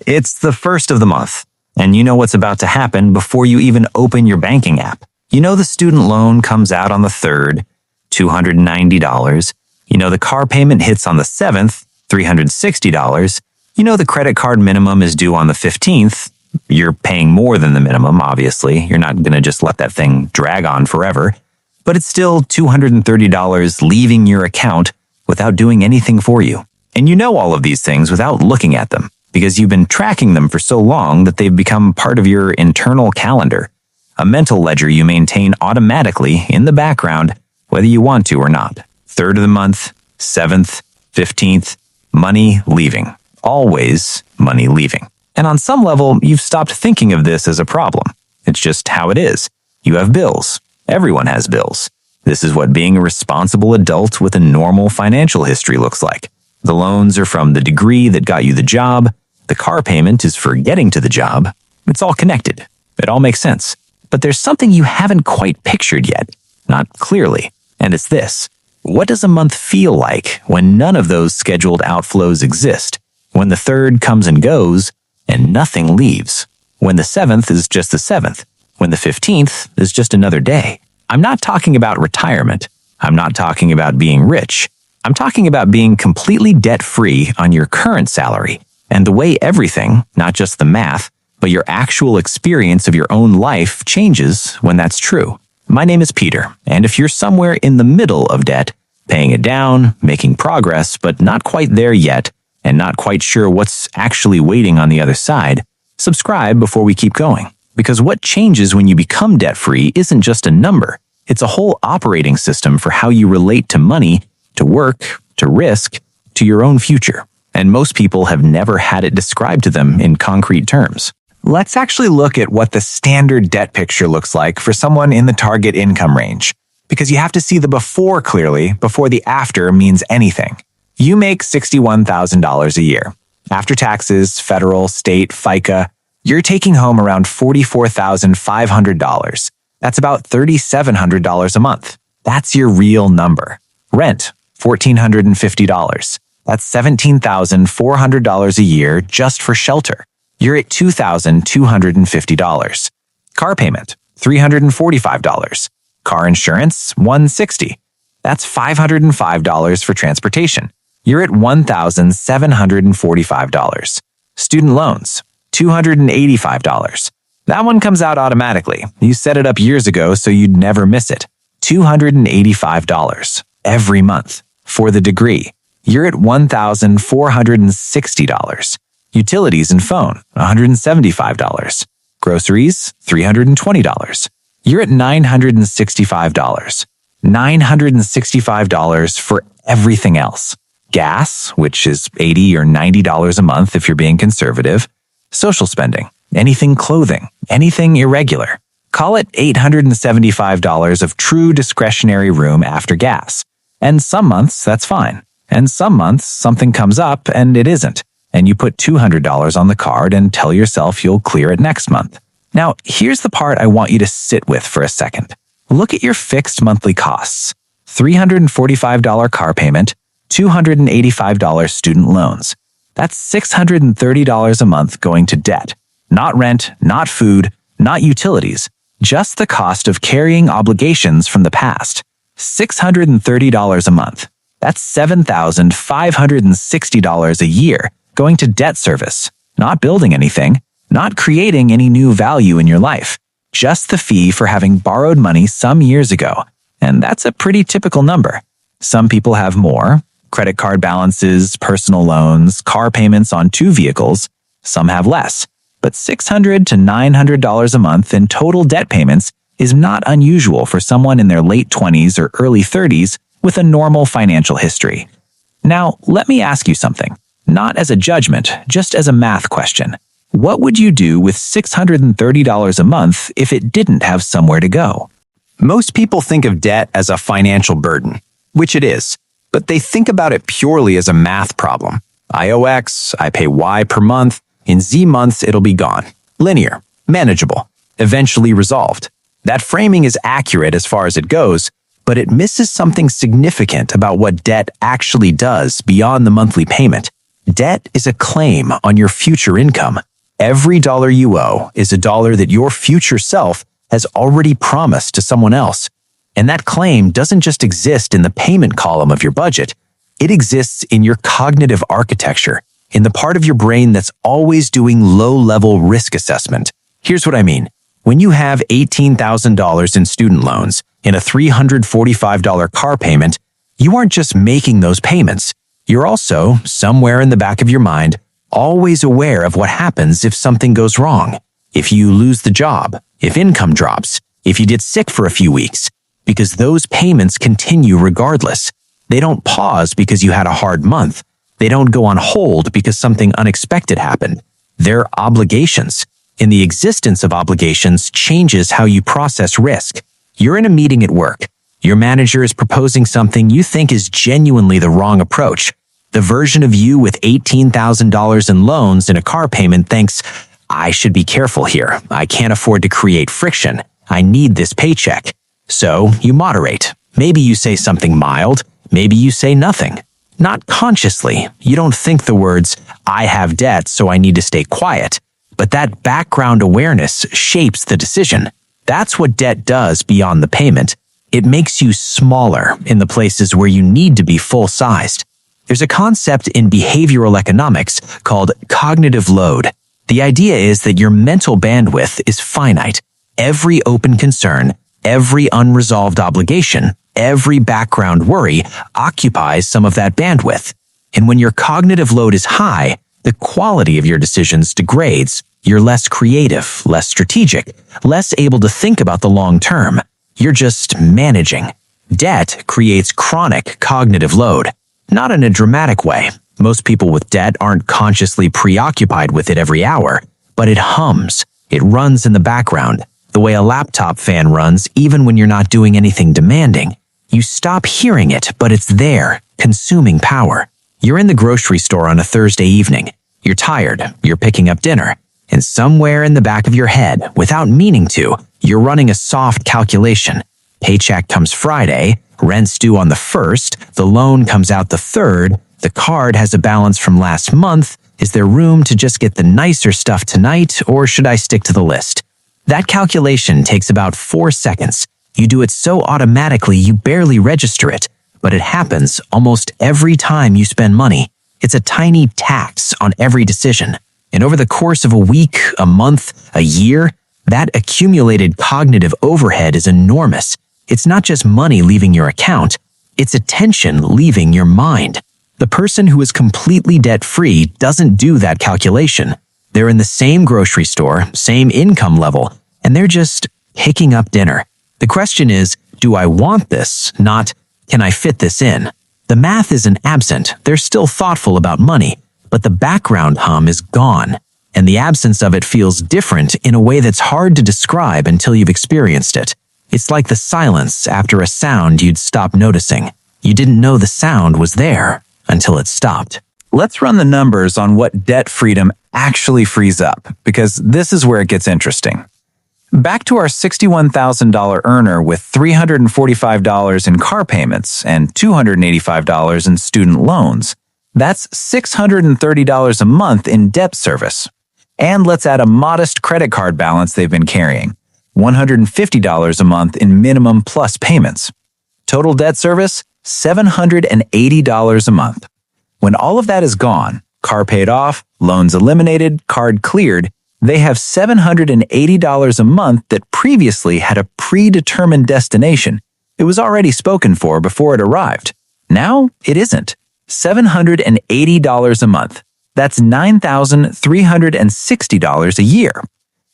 It's the first of the month, and you know what's about to happen before you even open your banking app. You know the student loan comes out on the 3rd, $290. You know the car payment hits on the 7th, $360. You know the credit card minimum is due on the 15th. You're paying more than the minimum, obviously. You're not going to just let that thing drag on forever. But it's still $230 leaving your account without doing anything for you. And you know all of these things without looking at them, because you've been tracking them for so long that they've become part of your internal calendar, a mental ledger you maintain automatically in the background, whether you want to or not. 3rd of the month, 7th, 15th, money leaving. Always money leaving. And on some level, you've stopped thinking of this as a problem. It's just how it is. You have bills. Everyone has bills. This is what being a responsible adult with a normal financial history looks like. The loans are from the degree that got you the job. The car payment is for getting to the job. It's all connected. It all makes sense. But there's something you haven't quite pictured yet. Not clearly. And it's this. What does a month feel like when none of those scheduled outflows exist? When the 3rd comes and goes, and nothing leaves? When the 7th is just the 7th? When the 15th is just another day? I'm not talking about retirement. I'm not talking about being rich. I'm talking about being completely debt-free on your current salary, and the way everything, not just the math, but your actual experience of your own life changes when that's true. My name is Peter, and if you're somewhere in the middle of debt, paying it down, making progress, but not quite there yet, and not quite sure what's actually waiting on the other side, subscribe before we keep going. Because what changes when you become debt-free isn't just a number. It's a whole operating system for how you relate to money, to work, to risk, to your own future. And most people have never had it described to them in concrete terms. Let's actually look at what the standard debt picture looks like for someone in the target income range. Because you have to see the before clearly before the after means anything. You make $61,000 a year. After taxes, federal, state, FICA, you're taking home around $44,500. That's about $3,700 a month. That's your real number. Rent, $1,450. That's $17,400 a year just for shelter. You're at $2,250. Car payment, $345. Car insurance, $160. That's $505 for transportation. You're at $1,745. Student loans, $285. That one comes out automatically. You set it up years ago so you'd never miss it. $285 every month for the degree. You're at $1,460. Utilities and phone, $175. Groceries, $320. You're at $965. $965 for everything else. Gas, which is $80 or $90 a month if you're being conservative. Social spending, anything clothing, anything irregular. Call it $875 of true discretionary room after gas. And some months, that's fine. And some months, something comes up and it isn't. And you put $200 on the card and tell yourself you'll clear it next month. Now, here's the part I want you to sit with for a second. Look at your fixed monthly costs. $345 car payment, $285 student loans. That's $630 a month going to debt. Not rent, not food, not utilities, just the cost of carrying obligations from the past. $630 a month. That's $7,560 a year going to debt service, not building anything, not creating any new value in your life, just the fee for having borrowed money some years ago. And that's a pretty typical number. Some people have more, credit card balances, personal loans, car payments on 2 vehicles. Some have less. But $600 to $900 a month in total debt payments is not unusual for someone in their late 20s or early 30s with a normal financial history. Now, let me ask you something. Not as a judgment, just as a math question. What would you do with $630 a month if it didn't have somewhere to go? Most people think of debt as a financial burden, which it is, but they think about it purely as a math problem. I owe X, I pay Y per month, in Z months it'll be gone. Linear, manageable, eventually resolved. That framing is accurate as far as it goes, but it misses something significant about what debt actually does beyond the monthly payment. Debt is a claim on your future income. Every dollar you owe is a dollar that your future self has already promised to someone else. And that claim doesn't just exist in the payment column of your budget. It exists in your cognitive architecture, in the part of your brain that's always doing low-level risk assessment. Here's what I mean. When you have $18,000 in student loans, in a $345 car payment, you aren't just making those payments. You're also, somewhere in the back of your mind, always aware of what happens if something goes wrong. If you lose the job, if income drops, if you get sick for a few weeks, because those payments continue regardless. They don't pause because you had a hard month. They don't go on hold because something unexpected happened. They're obligations. And the existence of obligations changes how you process risk. You're in a meeting at work. Your manager is proposing something you think is genuinely the wrong approach. The version of you with $18,000 in loans and a car payment thinks, I should be careful here. I can't afford to create friction. I need this paycheck. So you moderate. Maybe you say something mild. Maybe you say nothing. Not consciously. You don't think the words, I have debt, so I need to stay quiet. But that background awareness shapes the decision. That's what debt does beyond the payment. It makes you smaller in the places where you need to be full-sized. There's a concept in behavioral economics called cognitive load. The idea is that your mental bandwidth is finite. Every open concern, every unresolved obligation, every background worry occupies some of that bandwidth. And when your cognitive load is high, the quality of your decisions degrades. You're less creative, less strategic, less able to think about the long term. You're just managing. Debt creates chronic cognitive load. Not in a dramatic way. Most people with debt aren't consciously preoccupied with it every hour, but it hums. It runs in the background, the way a laptop fan runs even when you're not doing anything demanding. You stop hearing it, but it's there, consuming power. You're in the grocery store on a Thursday evening. You're tired, you're picking up dinner, and somewhere in the back of your head, without meaning to, you're running a soft calculation. Paycheck comes Friday, rent's due on the 1st, the loan comes out the 3rd, the card has a balance from last month. Is there room to just get the nicer stuff tonight, or should I stick to the list? That calculation takes about 4 seconds. You do it so automatically you barely register it, but it happens almost every time you spend money. It's a tiny tax on every decision. And over the course of a week, a month, a year, that accumulated cognitive overhead is enormous. It's not just money leaving your account, it's attention leaving your mind. The person who is completely debt-free doesn't do that calculation. They're in the same grocery store, same income level, and they're just picking up dinner. The question is, do I want this? Not, can I fit this in? The math isn't absent. They're still thoughtful about money, but the background hum is gone, and the absence of it feels different in a way that's hard to describe until you've experienced it. It's like the silence after a sound you'd stopped noticing. You didn't know the sound was there until it stopped. Let's run the numbers on what debt freedom actually frees up, because this is where it gets interesting. Back to our $61,000 earner with $345 in car payments and $285 in student loans. That's $630 a month in debt service. And let's add a modest credit card balance they've been carrying, $150 a month in minimum plus payments. Total debt service, $780 a month. When all of that is gone, car paid off, loans eliminated, card cleared, they have $780 a month that previously had a predetermined destination. It was already spoken for before it arrived. Now it isn't. $780 a month. That's $9,360 a year.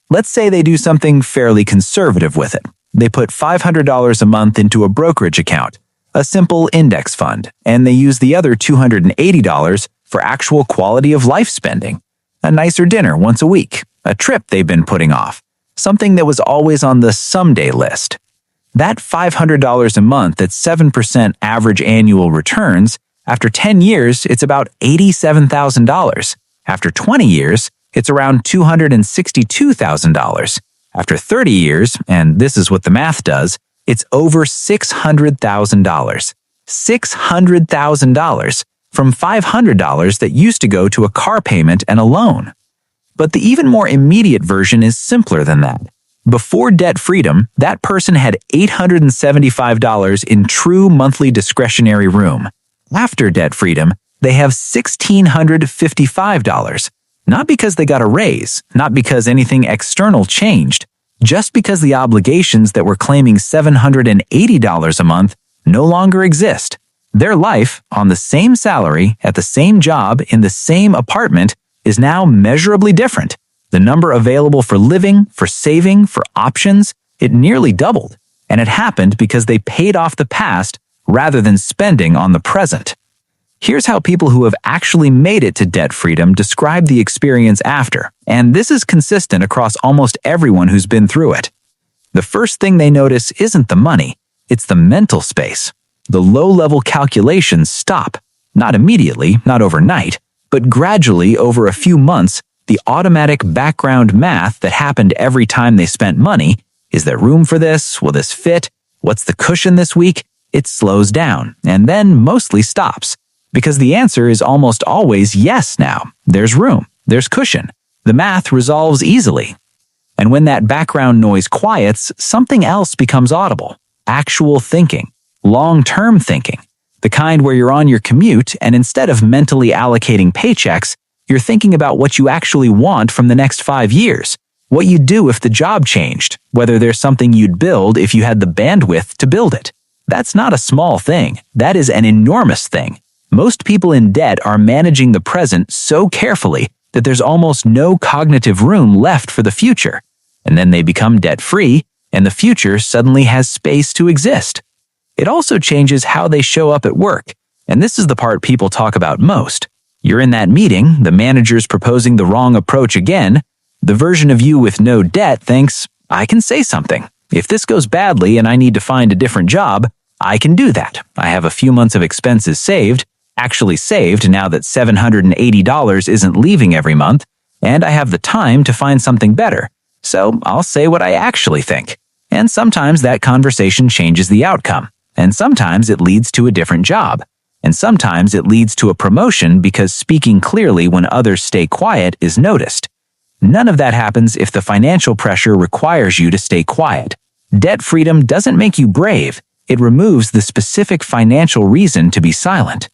Let's say they do something fairly conservative with it. They put $500 a month into a brokerage account, a simple index fund, and they use the other $280 for actual quality of life spending. A nicer dinner once a week, a trip they've been putting off, something that was always on the someday list. That $500 a month at 7% average annual returns, after 10 years, it's about $87,000. After 20 years, it's around $262,000. After 30 years, and this is what the math does, it's over $600,000. $600,000. from $500 that used to go to a car payment and a loan. But the even more immediate version is simpler than that. Before debt freedom, that person had $875 in true monthly discretionary room. After debt freedom, they have $1,655. Not because they got a raise, not because anything external changed, just because the obligations that were claiming $780 a month no longer exist. Their life, on the same salary, at the same job, in the same apartment, is now measurably different. The number available for living, for saving, for options, it nearly doubled. And it happened because they paid off the past rather than spending on the present. Here's how people who have actually made it to debt freedom describe the experience after, and this is consistent across almost everyone who's been through it. The first thing they notice isn't the money, it's the mental space. The low-level calculations stop. Not immediately, not overnight, but gradually over a few months, the automatic background math that happened every time they spent money, is there room for this? Will this fit? What's the cushion this week? It slows down, and then mostly stops. Because the answer is almost always yes now. There's room. There's cushion. The math resolves easily. And when that background noise quiets, something else becomes audible. Actual thinking. Long-term thinking. The kind where you're on your commute and instead of mentally allocating paychecks, you're thinking about what you actually want from the next 5 years. What you'd do if the job changed. Whether there's something you'd build if you had the bandwidth to build it. That's not a small thing. That is an enormous thing. Most people in debt are managing the present so carefully that there's almost no cognitive room left for the future. And then they become debt-free, and the future suddenly has space to exist. It also changes how they show up at work, and this is the part people talk about most. You're in that meeting, the manager's proposing the wrong approach again. The version of you with no debt thinks, I can say something. If this goes badly and I need to find a different job, I can do that. I have a few months of expenses saved, actually saved now that $780 isn't leaving every month, and I have the time to find something better. So I'll say what I actually think. And sometimes that conversation changes the outcome. And sometimes it leads to a different job. And sometimes it leads to a promotion because speaking clearly when others stay quiet is noticed. None of that happens if the financial pressure requires you to stay quiet. Debt freedom doesn't make you brave. It removes the specific financial reason to be silent.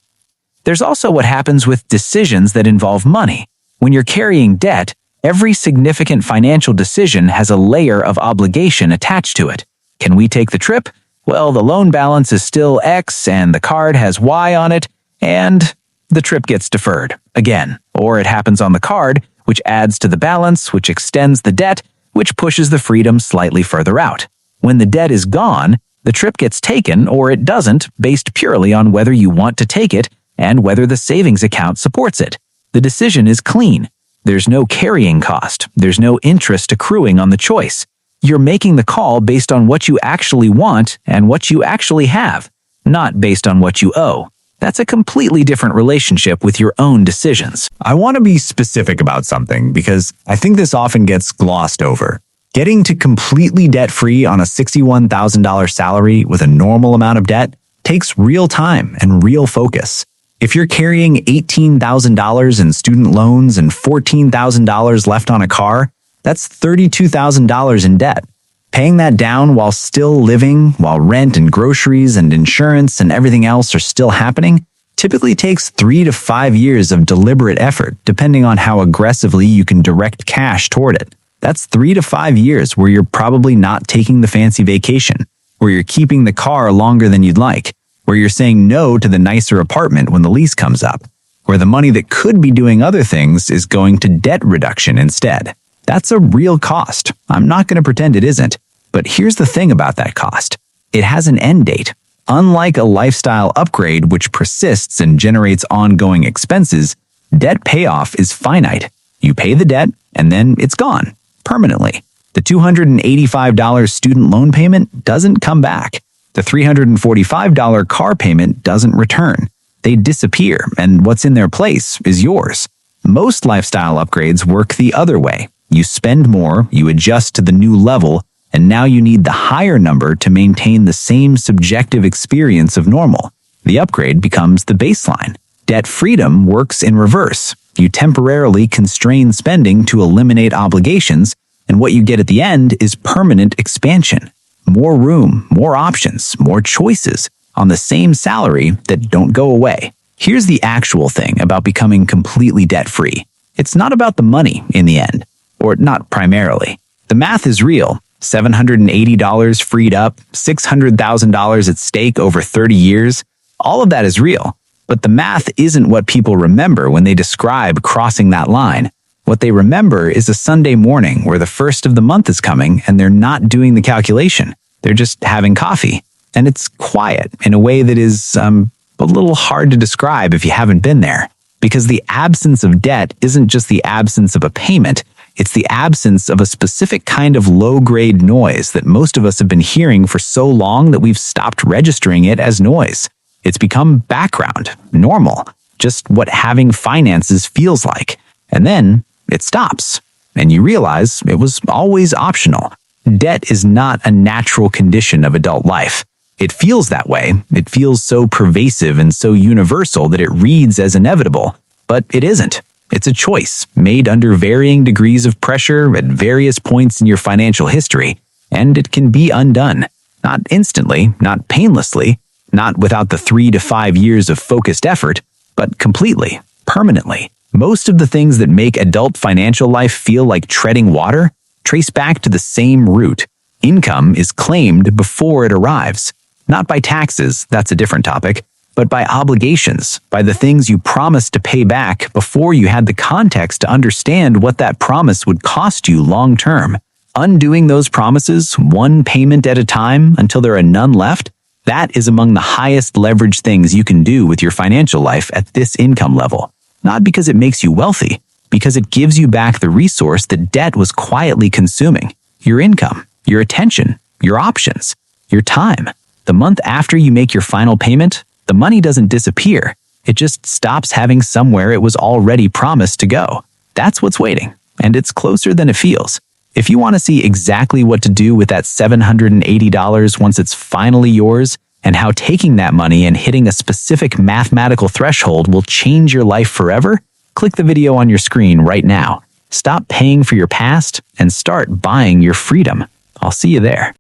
There's also what happens with decisions that involve money. When you're carrying debt, every significant financial decision has a layer of obligation attached to it. Can we take the trip? Well, the loan balance is still X and the card has Y on it, and the trip gets deferred again. Or it happens on the card, which adds to the balance, which extends the debt, which pushes the freedom slightly further out. When the debt is gone, the trip gets taken or it doesn't, based purely on whether you want to take it and whether the savings account supports it. The decision is clean. There's no carrying cost. There's no interest accruing on the choice. You're making the call based on what you actually want and what you actually have, not based on what you owe. That's a completely different relationship with your own decisions. I want to be specific about something because I think this often gets glossed over. Getting to completely debt-free on a $61,000 salary with a normal amount of debt takes real time and real focus. If you're carrying $18,000 in student loans and $14,000 left on a car, that's $32,000 in debt. Paying that down while still living, while rent and groceries and insurance and everything else are still happening, typically takes 3 to 5 years of deliberate effort, depending on how aggressively you can direct cash toward it. That's 3 to 5 years where you're probably not taking the fancy vacation, where you're keeping the car longer than you'd like, where you're saying no to the nicer apartment when the lease comes up, where the money that could be doing other things is going to debt reduction instead. That's a real cost. I'm not going to pretend it isn't. But here's the thing about that cost. It has an end date. Unlike a lifestyle upgrade which persists and generates ongoing expenses, debt payoff is finite. You pay the debt, and then it's gone, permanently. The $285 student loan payment doesn't come back. The $345 car payment doesn't return. They disappear, and what's in their place is yours. Most lifestyle upgrades work the other way. You spend more, you adjust to the new level, and now you need the higher number to maintain the same subjective experience of normal. The upgrade becomes the baseline. Debt freedom works in reverse. You temporarily constrain spending to eliminate obligations, and what you get at the end is permanent expansion. More room, more options, more choices on the same salary that don't go away. Here's the actual thing about becoming completely debt-free. It's not about the money in the end, or not primarily. The math is real. $780 freed up, $600,000 at stake over 30 years. All of that is real. But the math isn't what people remember when they describe crossing that line. What they remember is a Sunday morning where the first of the month is coming and they're not doing the calculation. They're just having coffee. And it's quiet in a way that is a little hard to describe if you haven't been there. Because the absence of debt isn't just the absence of a payment. It's the absence of a specific kind of low-grade noise that most of us have been hearing for so long that we've stopped registering it as noise. It's become background, normal, just what having finances feels like. And then it stops, and you realize it was always optional. Debt is not a natural condition of adult life. It feels that way. It feels so pervasive and so universal that it reads as inevitable. But it isn't. It's a choice made under varying degrees of pressure at various points in your financial history, and it can be undone. Not instantly, not painlessly, not without the 3 to 5 years of focused effort, but completely, permanently. Most of the things that make adult financial life feel like treading water trace back to the same root. Income is claimed before it arrives. Not by taxes, that's a different topic, but by obligations, by the things you promised to pay back before you had the context to understand what that promise would cost you long term. Undoing those promises, one payment at a time until there are none left, that is among the highest leverage things you can do with your financial life at this income level. Not because it makes you wealthy, because it gives you back the resource that debt was quietly consuming. Your income, your attention, your options, your time. The month after you make your final payment, the money doesn't disappear. It just stops having somewhere it was already promised to go. That's what's waiting, and it's closer than it feels. If you want to see exactly what to do with that $780 once it's finally yours, and how taking that money and hitting a specific mathematical threshold will change your life forever, click the video on your screen right now. Stop paying for your past and start buying your freedom. I'll see you there.